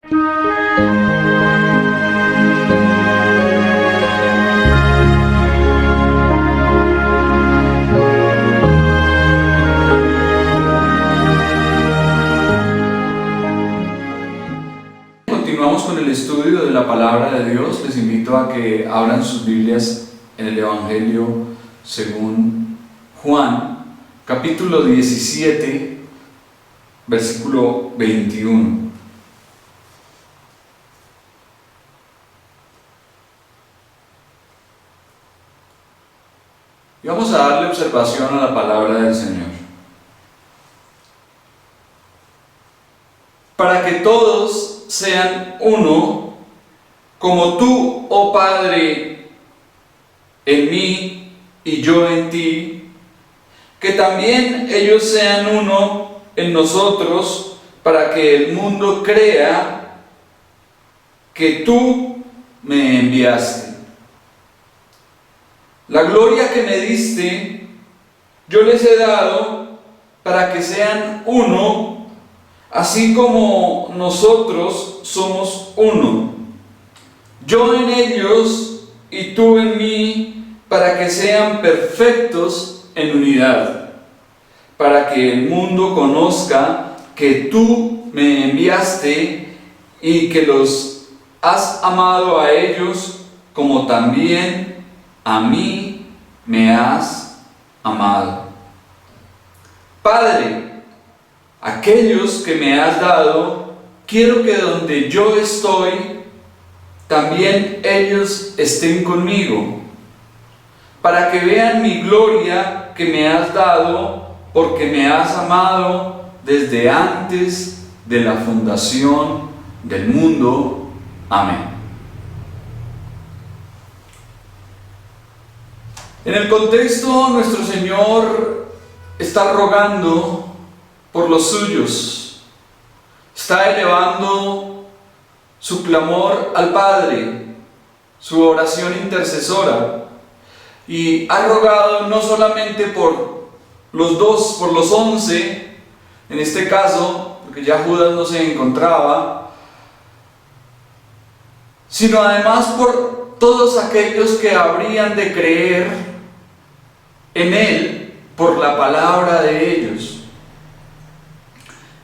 Continuamos con el estudio de la palabra de Dios. Les invito a que abran sus Biblias en el Evangelio según Juan, capítulo 17, versículo 21. Y vamos a darle observación a la palabra del Señor. Para que todos sean uno, como tú, oh Padre, en mí y yo en ti, que también ellos sean uno en nosotros, para que el mundo crea que tú me enviaste. La gloria que me diste, yo les he dado para que sean uno, así como nosotros somos uno. Yo en ellos y tú en mí, para que sean perfectos en unidad, para que el mundo conozca que tú me enviaste y que los has amado a ellos como también a mí me has amado. Padre, aquellos que me has dado, quiero que donde yo estoy, también ellos estén conmigo, para que vean mi gloria que me has dado, porque me has amado desde antes de la fundación del mundo. Amén. En el contexto, nuestro Señor está rogando por los suyos, está elevando su clamor al Padre, su oración intercesora, y ha rogado no solamente por los 11, en este caso, porque ya Judas no se encontraba, sino además por todos aquellos que habrían de creer en Él por la palabra de ellos.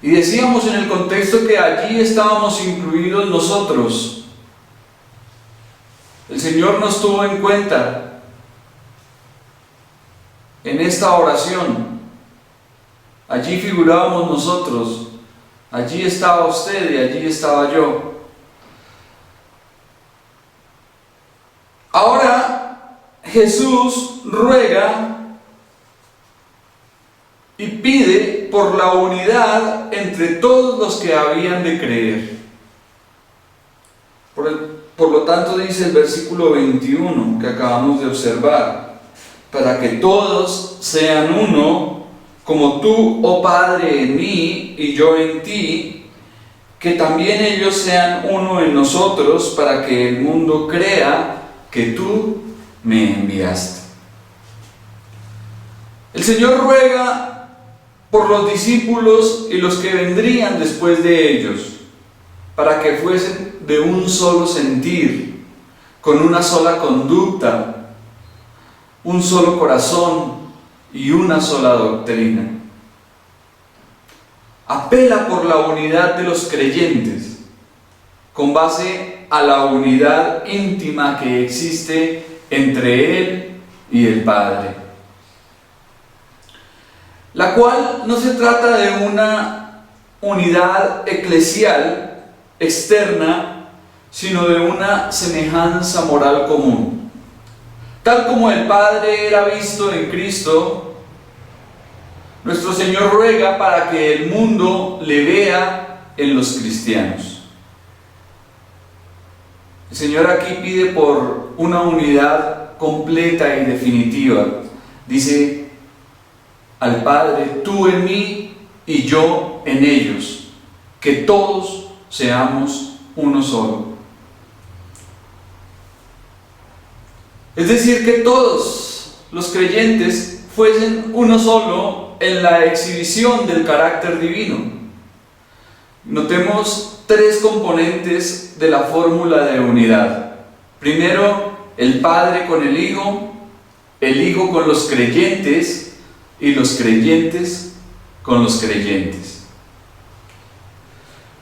Y decíamos en el contexto que allí estábamos incluidos nosotros. El Señor nos tuvo en cuenta en esta oración. Allí figurábamos nosotros, allí estaba usted y allí estaba yo. Ahora Jesús ruega y pide por la unidad entre todos los que habían de creer. Por lo tanto dice el versículo 21 que acabamos de observar: para que todos sean uno, como tú, oh Padre, en mí y yo en ti, que también ellos sean uno en nosotros, para que el mundo crea que tú me enviaste. El Señor ruega por los discípulos y los que vendrían después de ellos, para que fuesen de un solo sentir, con una sola conducta, un solo corazón y una sola doctrina. Apela por la unidad de los creyentes, con base a la unidad íntima que existe entre Él y el Padre, la cual no se trata de una unidad eclesial externa, sino de una semejanza moral común. Tal como el Padre era visto en Cristo, nuestro Señor ruega para que el mundo le vea en los cristianos. El Señor aquí pide por una unidad completa y definitiva. Dice al Padre: tú en mí y yo en ellos, que todos seamos uno solo. Es decir, que todos los creyentes fuesen uno solo en la exhibición del carácter divino. Notemos tres componentes de la fórmula de unidad. Primero, el Padre con el Hijo con los creyentes y los creyentes con los creyentes.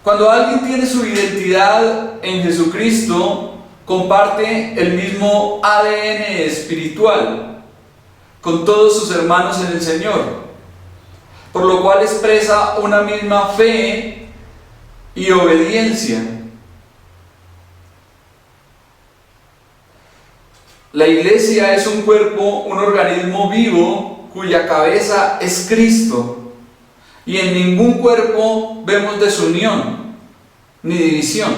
Cuando alguien tiene su identidad en Jesucristo, comparte el mismo ADN espiritual con todos sus hermanos en el Señor, por lo cual expresa una misma fe y obediencia. La iglesia es un cuerpo, un organismo vivo cuya cabeza es Cristo, y en ningún cuerpo vemos desunión ni división.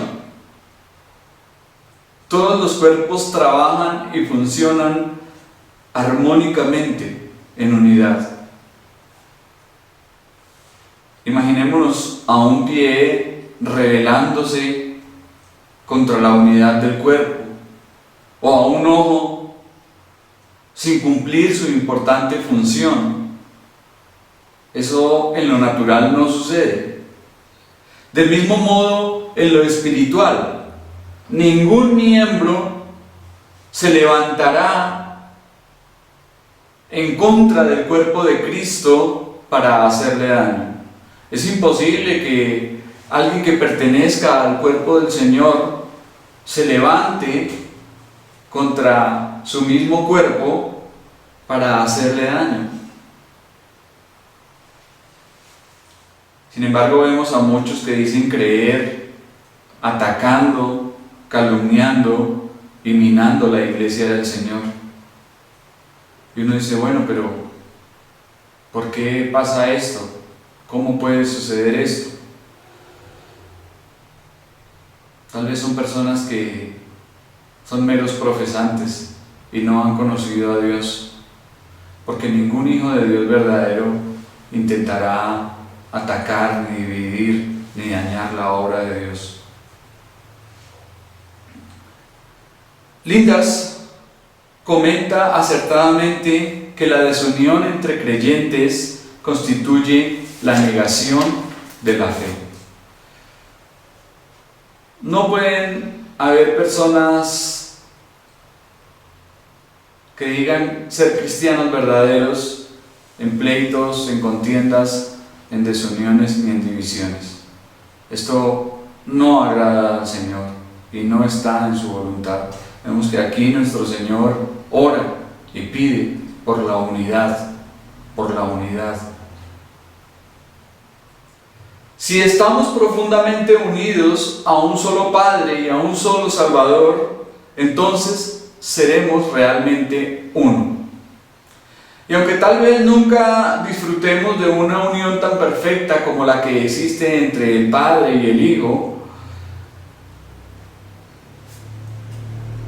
Todos los cuerpos trabajan y funcionan armónicamente en unidad. Imaginémonos a un pie rebelándose contra la unidad del cuerpo, o a un ojo sin cumplir su importante función. Eso en lo natural no sucede. Del mismo modo, en lo espiritual, ningún miembro se levantará en contra del cuerpo de Cristo para hacerle daño. Es imposible que alguien que pertenezca al cuerpo del Señor se levante contra su mismo cuerpo para hacerle daño. Sin embargo, vemos a muchos que dicen creer, atacando, calumniando y minando la iglesia del Señor. Y uno dice, bueno, pero ¿por qué pasa esto? ¿Cómo puede suceder esto? Tal vez son personas que son meros profesantes y no han conocido a Dios, porque ningún hijo de Dios verdadero intentará atacar, ni dividir, ni dañar la obra de Dios. Lindas comenta acertadamente que la desunión entre creyentes constituye la negación de la fe. No pueden haber personas que digan ser cristianos verdaderos en pleitos, en contiendas, en desuniones ni en divisiones. Esto no agrada al Señor y no está en su voluntad. Vemos que aquí nuestro Señor ora y pide por la unidad, por la unidad. Si estamos profundamente unidos a un solo Padre y a un solo Salvador, entonces seremos realmente uno. Y aunque tal vez nunca disfrutemos de una unión tan perfecta como la que existe entre el Padre y el Hijo,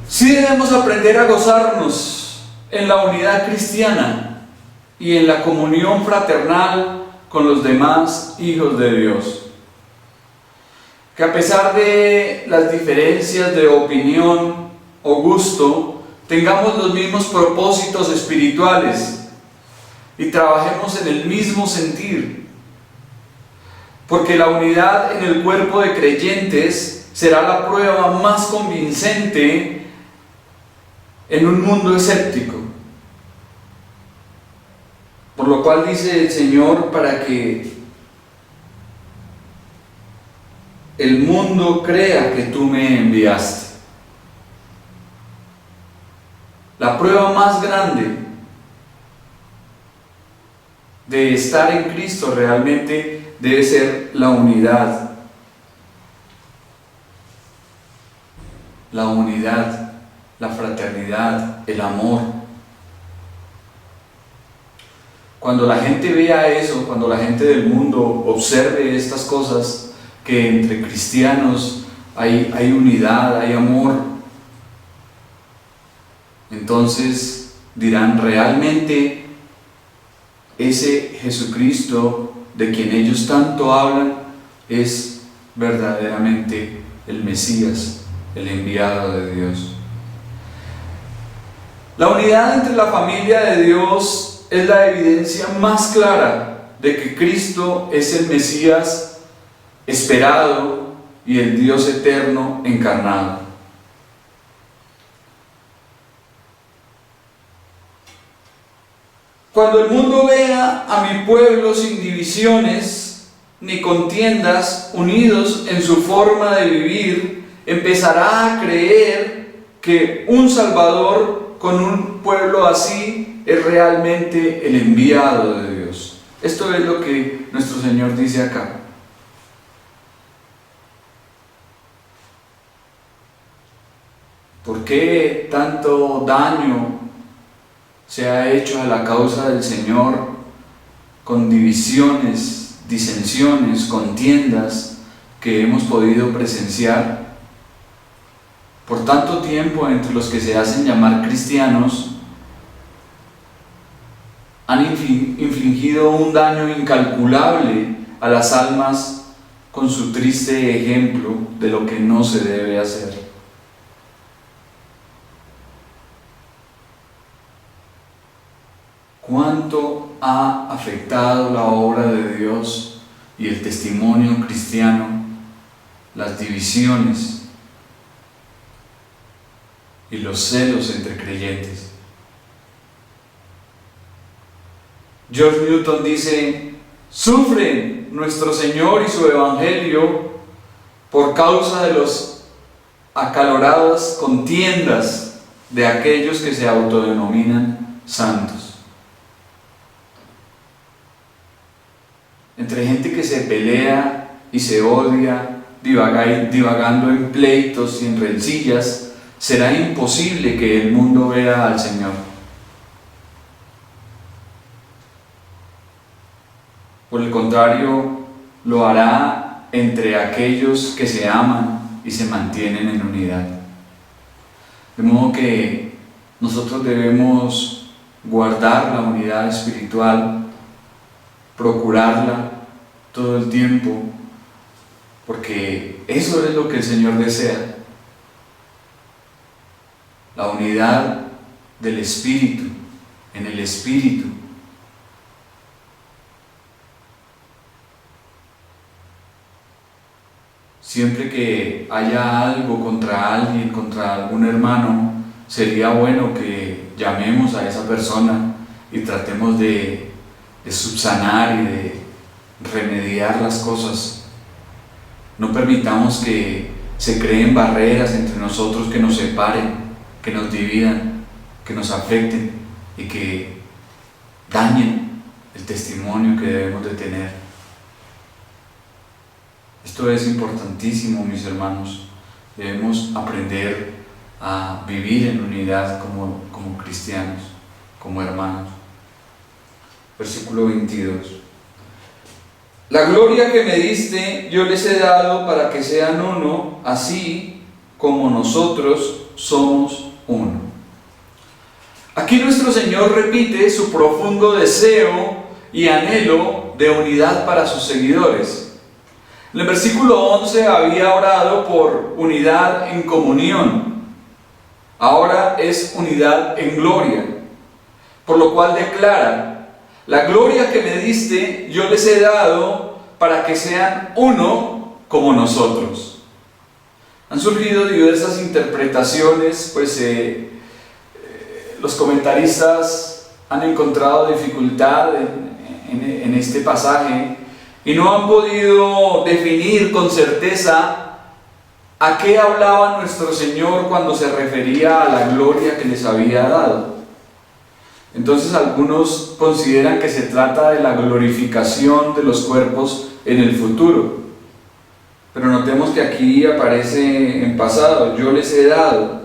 sí debemos aprender a gozarnos en la unidad cristiana y en la comunión fraternal con los demás hijos de Dios. Que a pesar de las diferencias de opinión o gusto, tengamos los mismos propósitos espirituales y trabajemos en el mismo sentir, porque la unidad en el cuerpo de creyentes será la prueba más convincente en un mundo escéptico. Por lo cual dice el Señor, para que el mundo crea que tú me enviaste. La prueba más grande de estar en Cristo realmente debe ser la unidad. La unidad, la fraternidad, el amor. Cuando la gente vea eso, cuando la gente del mundo observe estas cosas, que entre cristianos hay unidad, hay amor, entonces dirán, realmente ese Jesucristo de quien ellos tanto hablan es verdaderamente el Mesías, el enviado de Dios. La unidad entre la familia de Dios es la evidencia más clara de que Cristo es el Mesías esperado y el Dios eterno encarnado. Cuando el mundo vea a mi pueblo sin divisiones ni contiendas, unidos en su forma de vivir, empezará a creer que un Salvador con un pueblo así es realmente el enviado de Dios. Esto es lo que nuestro Señor dice acá. ¿Por qué tanto daño se ha hecho a la causa del Señor con divisiones, disensiones, contiendas que hemos podido presenciar? Por tanto tiempo entre los que se hacen llamar cristianos han infligido un daño incalculable a las almas con su triste ejemplo de lo que no se debe hacer. ¿Cuánto ha afectado la obra de Dios y el testimonio cristiano las divisiones y los celos entre creyentes? George Newton dice: sufren nuestro Señor y su Evangelio por causa de los acaloradas contiendas de aquellos que se autodenominan santos. Entre gente que se pelea y se odia, divagando en pleitos y en rencillas, será imposible que el mundo vea al Señor. Por el contrario, lo hará entre aquellos que se aman y se mantienen en unidad. De modo que nosotros debemos guardar la unidad espiritual, procurarla todo el tiempo, porque eso es lo que el Señor desea. La unidad del Espíritu, en el Espíritu. Siempre que haya algo contra alguien, contra algún hermano, sería bueno que llamemos a esa persona y tratemos de subsanar y de remediar las cosas. No permitamos que se creen barreras entre nosotros que nos separen, que nos dividan, que nos afecten y que dañen el testimonio que debemos de tener. Esto es importantísimo, mis hermanos. Debemos aprender a vivir en unidad como cristianos, como hermanos. Versículo 22. La gloria que me diste yo les he dado para que sean uno, así como nosotros somos uno. Aquí nuestro Señor repite su profundo deseo y anhelo de unidad para sus seguidores. En el versículo 11 había orado por unidad en comunión. Ahora es unidad en gloria. Por lo cual declara: la gloria que me diste yo les he dado para que sean uno como nosotros. Han surgido diversas interpretaciones, pues los comentaristas han encontrado dificultad en este pasaje y no han podido definir con certeza a qué hablaba nuestro Señor cuando se refería a la gloria que les había dado. Entonces algunos consideran que se trata de la glorificación de los cuerpos en el futuro. Pero notemos que aquí aparece en pasado: yo les he dado.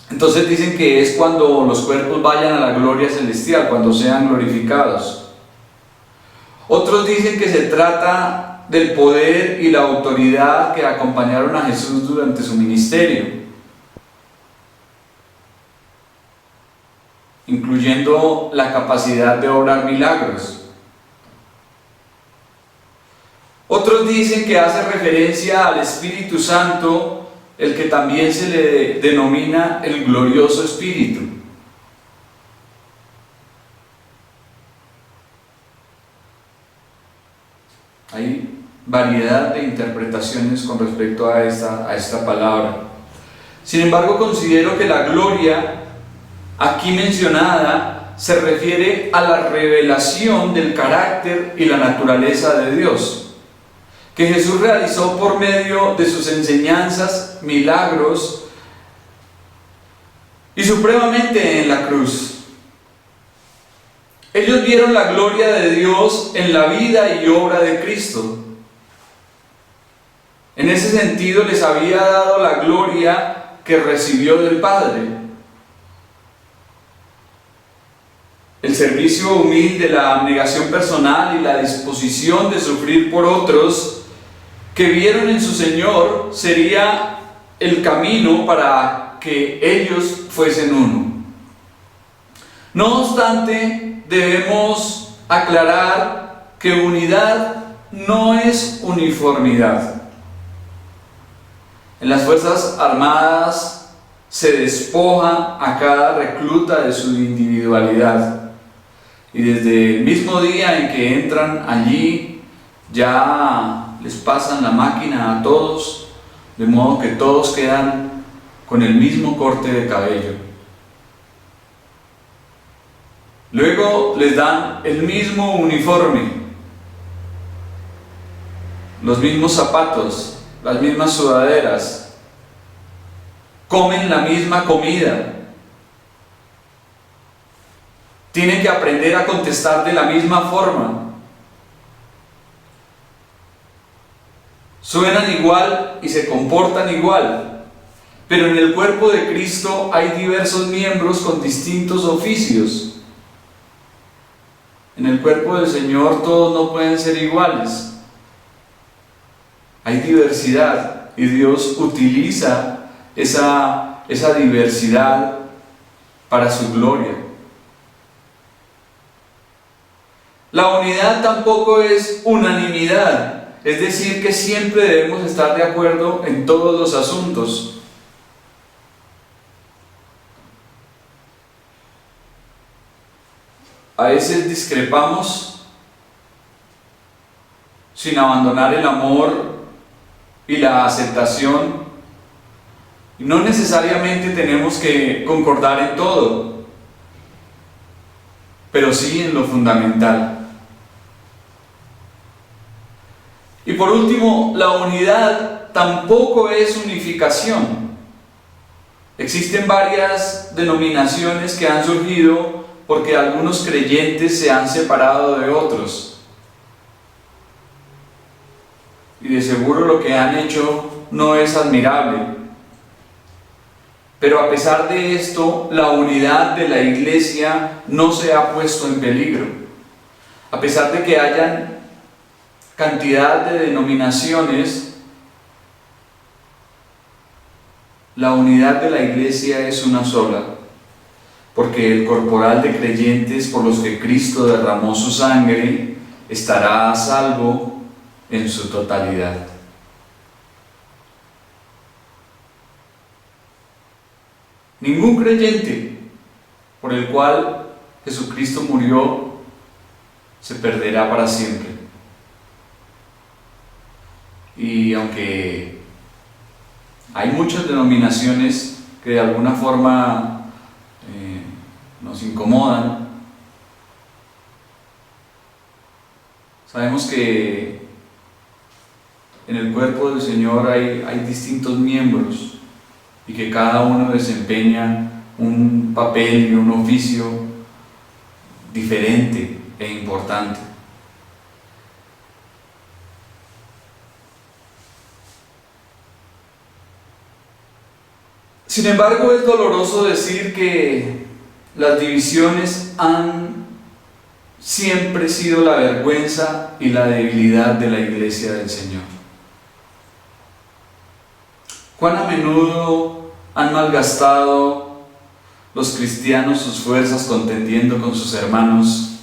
Entonces dicen que es cuando los cuerpos vayan a la gloria celestial, cuando sean glorificados. Otros dicen que se trata del poder y la autoridad que acompañaron a Jesús durante su ministerio, incluyendo la capacidad de obrar milagros. Otros dicen que hace referencia al Espíritu Santo, el que también se le denomina el glorioso Espíritu. Hay variedad de interpretaciones con respecto a esta palabra. Sin embargo, considero que la gloria aquí mencionada se refiere a la revelación del carácter y la naturaleza de Dios, que Jesús realizó por medio de sus enseñanzas, milagros y supremamente en la cruz. Ellos vieron la gloria de Dios en la vida y obra de Cristo. En ese sentido les había dado la gloria que recibió del Padre. El servicio humilde, la abnegación personal y la disposición de sufrir por otros que vieron en su Señor sería el camino para que ellos fuesen uno. No obstante, debemos aclarar que unidad no es uniformidad. En las Fuerzas Armadas se despoja a cada recluta de su individualidad. Y desde el mismo día en que entran allí, ya les pasan la máquina a todos, de modo que todos quedan con el mismo corte de cabello. Luego les dan el mismo uniforme, los mismos zapatos, las mismas sudaderas, comen la misma comida, tienen que aprender a contestar de la misma forma, suenan igual y se comportan igual, pero en el cuerpo de Cristo hay diversos miembros con distintos oficios. En el cuerpo del Señor todos no pueden ser iguales. Hay diversidad y Dios utiliza esa diversidad para su gloria. La unidad tampoco es unanimidad, es decir, que siempre debemos estar de acuerdo en todos los asuntos. A veces discrepamos sin abandonar el amor y la aceptación. No necesariamente tenemos que concordar en todo, pero sí en lo fundamental. Y por último, la unidad tampoco es unificación. Existen varias denominaciones que han surgido porque algunos creyentes se han separado de otros. Y de seguro lo que han hecho no es admirable. Pero a pesar de esto, la unidad de la iglesia no se ha puesto en peligro. A pesar de que hayan cantidad de denominaciones, la unidad de la iglesia es una sola, porque el corporal de creyentes por los que Cristo derramó su sangre estará a salvo en su totalidad. Ningún creyente por el cual Jesucristo murió se perderá para siempre. Y aunque hay muchas denominaciones que de alguna forma nos incomodan, sabemos que en el cuerpo del Señor hay distintos miembros y que cada uno desempeña un papel y un oficio diferente e importante. Sin embargo, es doloroso decir que las divisiones han siempre sido la vergüenza y la debilidad de la iglesia del Señor. ¿Cuán a menudo han malgastado los cristianos sus fuerzas contendiendo con sus hermanos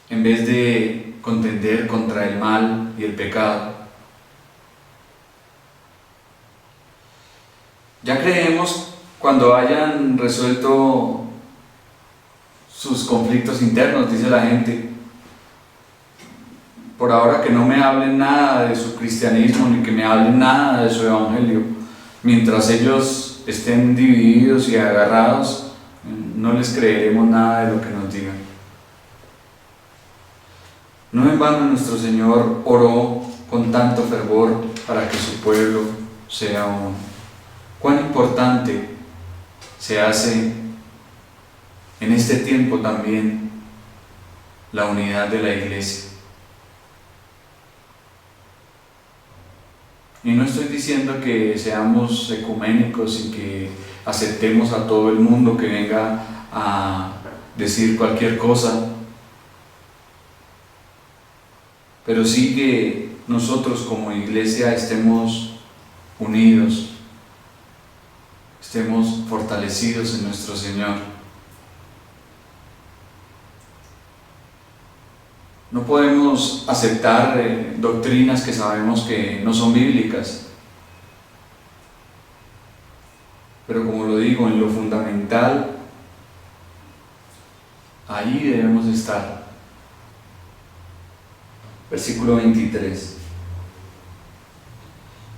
en vez de contender contra el mal y el pecado? Ya creemos, cuando hayan resuelto sus conflictos internos, dice la gente. Por ahora que no me hablen nada de su cristianismo, ni que me hablen nada de su evangelio. Mientras ellos estén divididos y agarrados, no les creeremos nada de lo que nos digan. No en vano nuestro Señor oró con tanto fervor para que su pueblo sea uno. Cuán importante se hace en este tiempo también la unidad de la iglesia. Y no estoy diciendo que seamos ecuménicos y que aceptemos a todo el mundo que venga a decir cualquier cosa, pero sí que nosotros como iglesia estemos unidos, estemos fortalecidos en nuestro Señor. No podemos aceptar doctrinas que sabemos que no son bíblicas, pero como lo digo, en lo fundamental, ahí debemos estar. Versículo 23.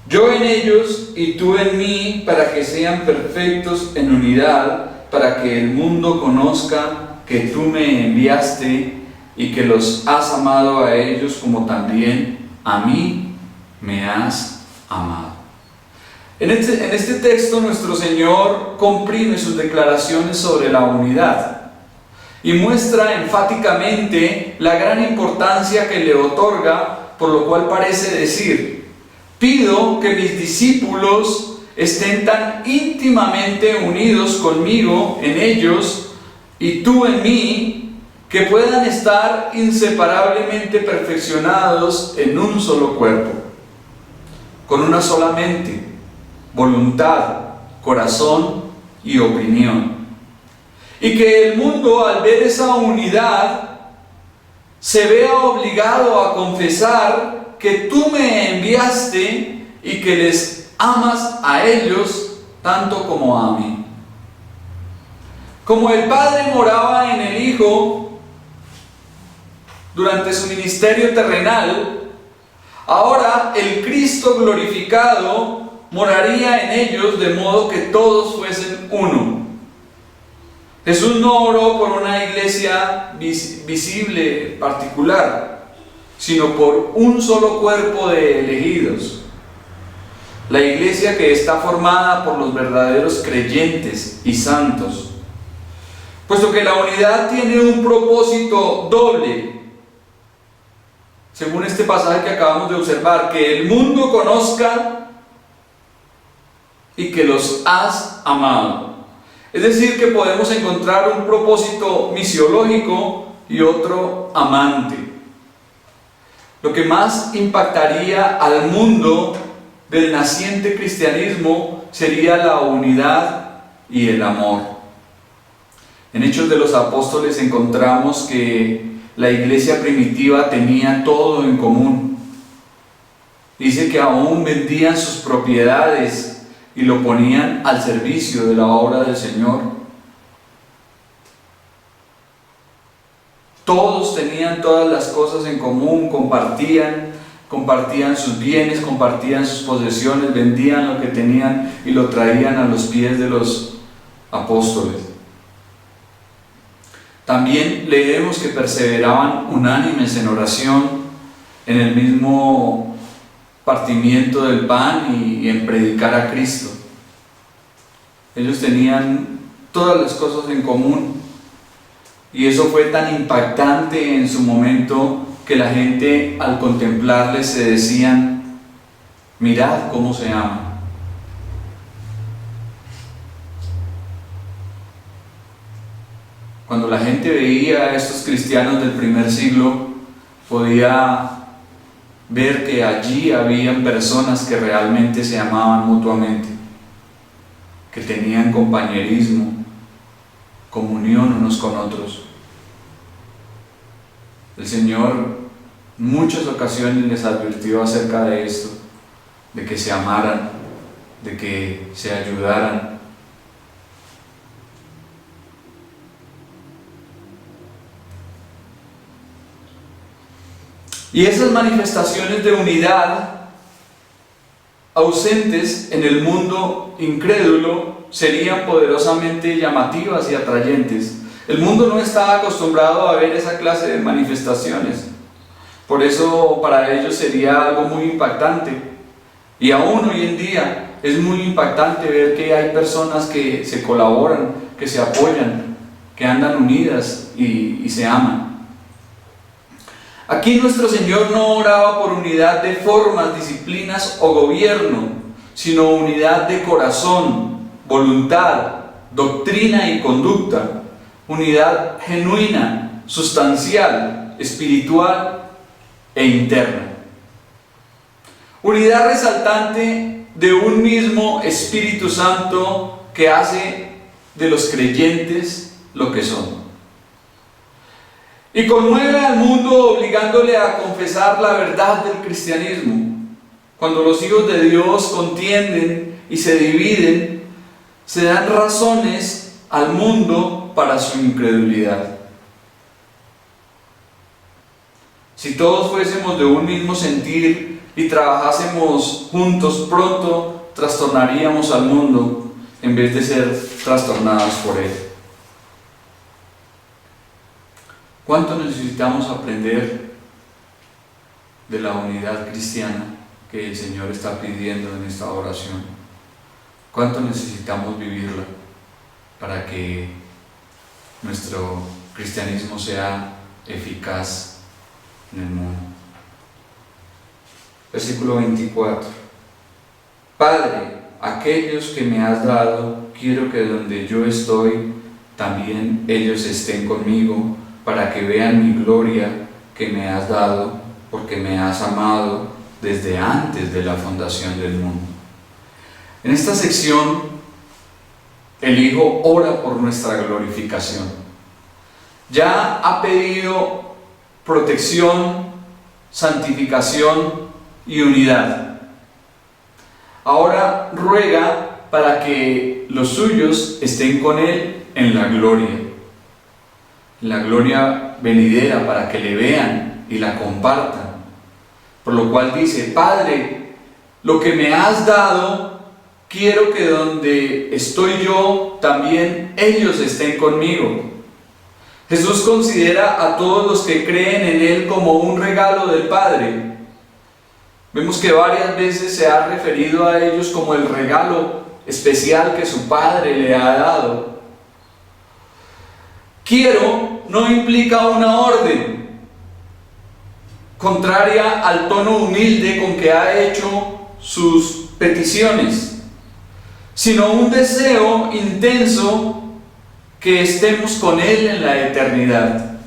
Yo en ellos y tú en mí, para que sean perfectos en unidad, para que el mundo conozca que tú me enviaste y que los has amado a ellos como también a mí me has amado. En este texto nuestro Señor comprime sus declaraciones sobre la unidad y muestra enfáticamente la gran importancia que le otorga, por lo cual parece decir: pido que mis discípulos estén tan íntimamente unidos conmigo en ellos y tú en mí, que puedan estar inseparablemente perfeccionados en un solo cuerpo, con una sola mente, voluntad, corazón y opinión. Y que el mundo, al ver esa unidad, se vea obligado a confesar que tú me enviaste y que les amas a ellos tanto como a mí. Como el Padre moraba en el Hijo durante su ministerio terrenal, ahora el Cristo glorificado moraría en ellos de modo que todos fuesen uno. Jesús no oró por una iglesia visible particular, sino por un solo cuerpo de elegidos. La iglesia que está formada por los verdaderos creyentes y santos, puesto que la unidad tiene un propósito doble, según este pasaje que acabamos de observar: que el mundo conozca y que los has amado. Es decir, que podemos encontrar un propósito misiológico y otro amante. Lo que más impactaría al mundo del naciente cristianismo sería la unidad y el amor. En Hechos de los Apóstoles encontramos que la iglesia primitiva tenía todo en común. Dice que aún vendían sus propiedades y lo ponían al servicio de la obra del Señor. Todos tenían todas las cosas en común, compartían sus bienes, compartían sus posesiones, vendían lo que tenían y lo traían a los pies de los apóstoles. También leemos que perseveraban unánimes en oración, en el mismo partimiento del pan y en predicar a Cristo. Ellos tenían todas las cosas en común, y eso fue tan impactante en su momento que la gente, al contemplarles, se decían: mirad cómo se aman. Cuando la gente veía a estos cristianos del primer siglo, podía ver que allí habían personas que realmente se amaban mutuamente, que tenían compañerismo, comunión unos con otros. El Señor en muchas ocasiones les advirtió acerca de esto, de que se amaran, de que se ayudaran. Y esas manifestaciones de unidad ausentes en el mundo incrédulo serían poderosamente llamativas y atrayentes. El mundo no está acostumbrado a ver esa clase de manifestaciones. Por eso para ellos sería algo muy impactante. Y aún hoy en día es muy impactante ver que hay personas que se colaboran, que se apoyan, que andan unidas y se aman. Aquí nuestro Señor no oraba por unidad de formas, disciplinas o gobierno, sino unidad de corazón, voluntad, doctrina y conducta, unidad genuina, sustancial, espiritual e interna. Unidad resultante de un mismo Espíritu Santo que hace de los creyentes lo que son. Y conmueve al mundo obligándole a confesar la verdad del cristianismo. Cuando los hijos de Dios contienden y se dividen, se dan razones al mundo para su incredulidad. Si todos fuésemos de un mismo sentir y trabajásemos juntos, pronto trastornaríamos al mundo en vez de ser trastornados por él. ¿Cuánto necesitamos aprender de la unidad cristiana que el Señor está pidiendo en esta oración? ¿Cuánto necesitamos vivirla para que nuestro cristianismo sea eficaz en el mundo? Versículo 24. Padre, aquellos que me has dado, quiero que donde yo estoy, también ellos estén conmigo, para que vean mi gloria que me has dado, porque me has amado desde antes de la fundación del mundo. En esta sección, el Hijo ora por nuestra glorificación. Ya ha pedido protección, santificación y unidad. Ahora ruega para que los suyos estén con Él en la gloria venidera, para que le vean y la compartan. Por lo cual dice: Padre, lo que me has dado, quiero que donde estoy yo, también ellos estén conmigo. Jesús considera a todos los que creen en Él como un regalo del Padre. Vemos que varias veces se ha referido a ellos como el regalo especial que su Padre le ha dado. Quiero no implica una orden contraria al tono humilde con que ha hecho sus peticiones, sino un deseo intenso que estemos con Él en la eternidad.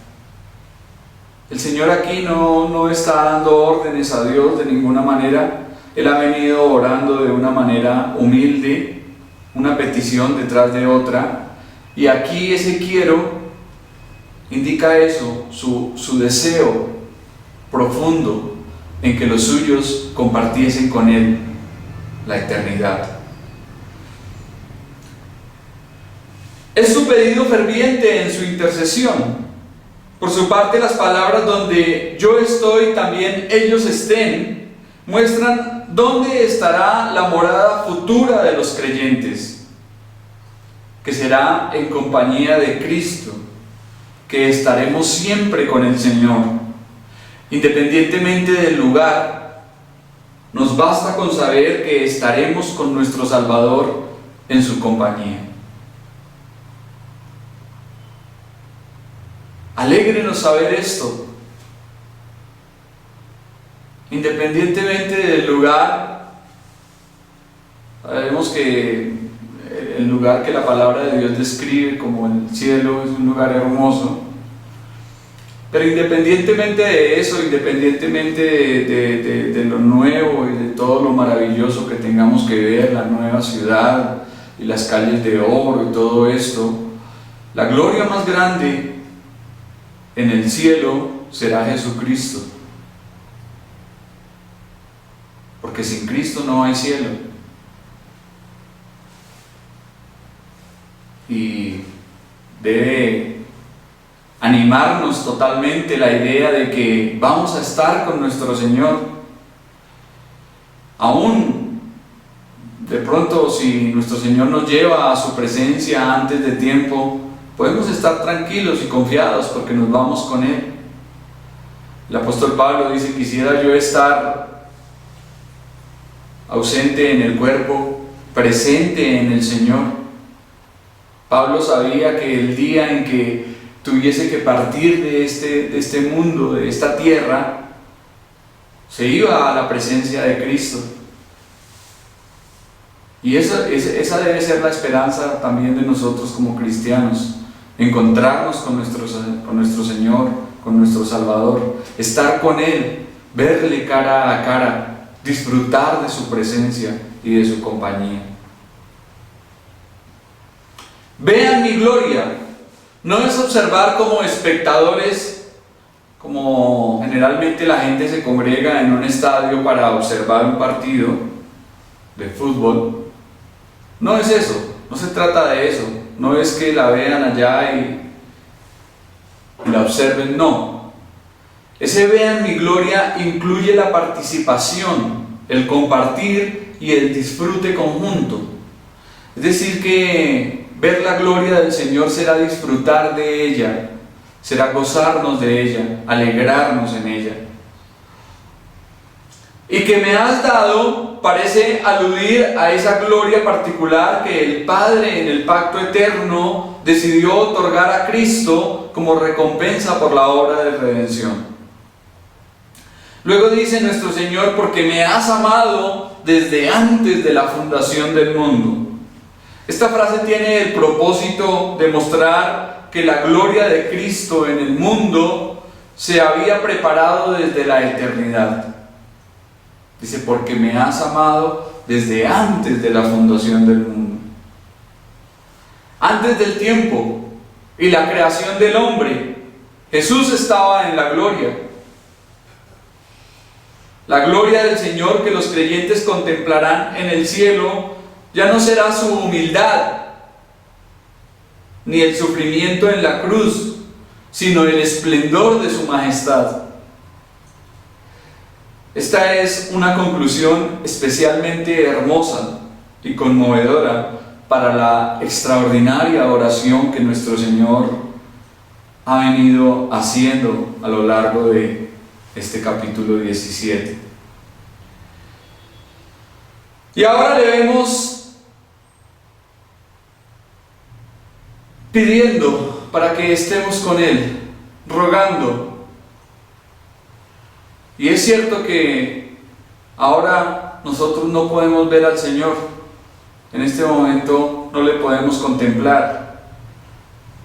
El Señor aquí no está dando órdenes a Dios de ninguna manera. Él ha venido orando de una manera humilde, una petición detrás de otra, y aquí ese quiero indica eso, su deseo profundo en que los suyos compartiesen con Él la eternidad. Es su pedido ferviente en su intercesión. Por su parte, las palabras donde yo estoy, también ellos estén, muestran dónde estará la morada futura de los creyentes, que será en compañía de Cristo, que estaremos siempre con el Señor. Independientemente del lugar, nos basta con saber que estaremos con nuestro Salvador en su compañía. Alégrenos saber esto. Independientemente del lugar, sabemos que el lugar que la palabra de Dios describe como el cielo es un lugar hermoso. Pero independientemente de eso, independientemente de lo nuevo y de todo lo maravilloso que tengamos que ver, la nueva ciudad y las calles de oro y todo esto, la gloria más grande en el cielo será Jesucristo. Porque sin Cristo no hay cielo. Y debe animar desanimarnos totalmente la idea de que vamos a estar con nuestro Señor. Aún de pronto, si nuestro Señor nos lleva a su presencia antes de tiempo, podemos estar tranquilos y confiados porque nos vamos con Él. El apóstol Pablo dice: quisiera yo estar ausente en el cuerpo, presente en el Señor. Pablo sabía que el día en que tuviese que partir de este mundo, de esta tierra, se iba a la presencia de Cristo. Y esa debe ser la esperanza también de nosotros como cristianos: encontrarnos con nuestro Señor, con nuestro Salvador, estar con Él, verle cara a cara, disfrutar de su presencia y de su compañía. Vean mi gloria. No es observar como espectadores, como generalmente la gente se congrega en un estadio para observar un partido de fútbol. No es eso, no se trata de eso. No es que la vean allá y la observen, no. Ese vean mi gloria incluye la participación, el compartir y el disfrute conjunto. Es decir, que ver la gloria del Señor será disfrutar de ella, será gozarnos de ella, alegrarnos en ella. Y que me has dado parece aludir a esa gloria particular que el Padre en el pacto eterno decidió otorgar a Cristo como recompensa por la obra de redención. Luego dice nuestro Señor: porque me has amado desde antes de la fundación del mundo. Esta frase tiene el propósito de mostrar que la gloria de Cristo en el mundo se había preparado desde la eternidad. Dice: porque me has amado desde antes de la fundación del mundo. Antes del tiempo y la creación del hombre, Jesús estaba en la gloria. La gloria del Señor que los creyentes contemplarán en el cielo ya no será su humildad, ni el sufrimiento en la cruz, sino el esplendor de su majestad. Esta es una conclusión especialmente hermosa y conmovedora para la extraordinaria oración que nuestro Señor ha venido haciendo a lo largo de este capítulo 17. Y ahora le vemos pidiendo para que estemos con Él, rogando. Y es cierto que ahora nosotros no podemos ver al Señor, en este momento no le podemos contemplar,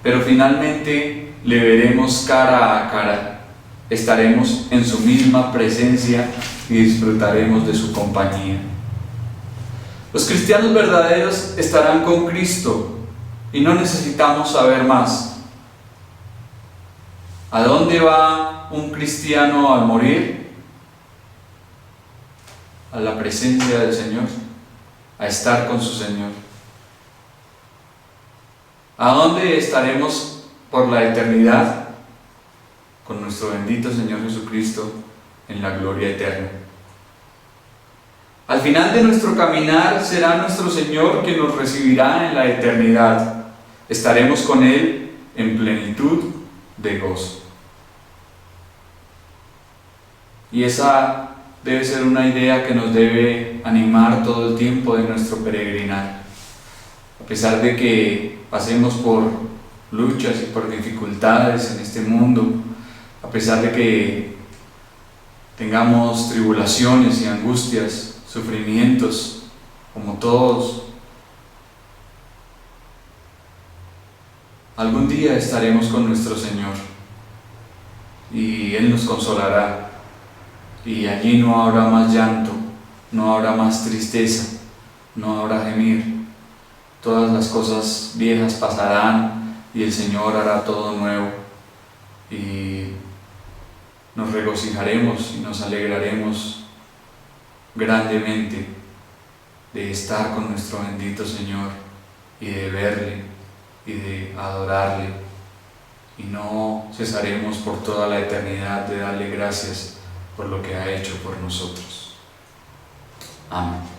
pero finalmente le veremos cara a cara, estaremos en su misma presencia y disfrutaremos de su compañía. Los cristianos verdaderos estarán con Cristo y no necesitamos saber más. ¿A dónde va un cristiano al morir? A la presencia del Señor, a estar con su Señor. ¿A dónde estaremos por la eternidad? Con nuestro bendito Señor Jesucristo en la gloria eterna. Al final de nuestro caminar será nuestro Señor quien nos recibirá en la eternidad. Estaremos con Él en plenitud de gozo. Y esa debe ser una idea que nos debe animar todo el tiempo de nuestro peregrinar. A pesar de que pasemos por luchas y por dificultades en este mundo, a pesar de que tengamos tribulaciones y angustias, sufrimientos, como todos, algún día estaremos con nuestro Señor y Él nos consolará. Y allí no habrá más llanto, no habrá más tristeza, no habrá gemir. Todas las cosas viejas pasarán y el Señor hará todo nuevo. Y nos regocijaremos y nos alegraremos grandemente de estar con nuestro bendito Señor y de verle y de adorarle y no cesaremos por toda la eternidad de darle gracias por lo que ha hecho por nosotros. Amén.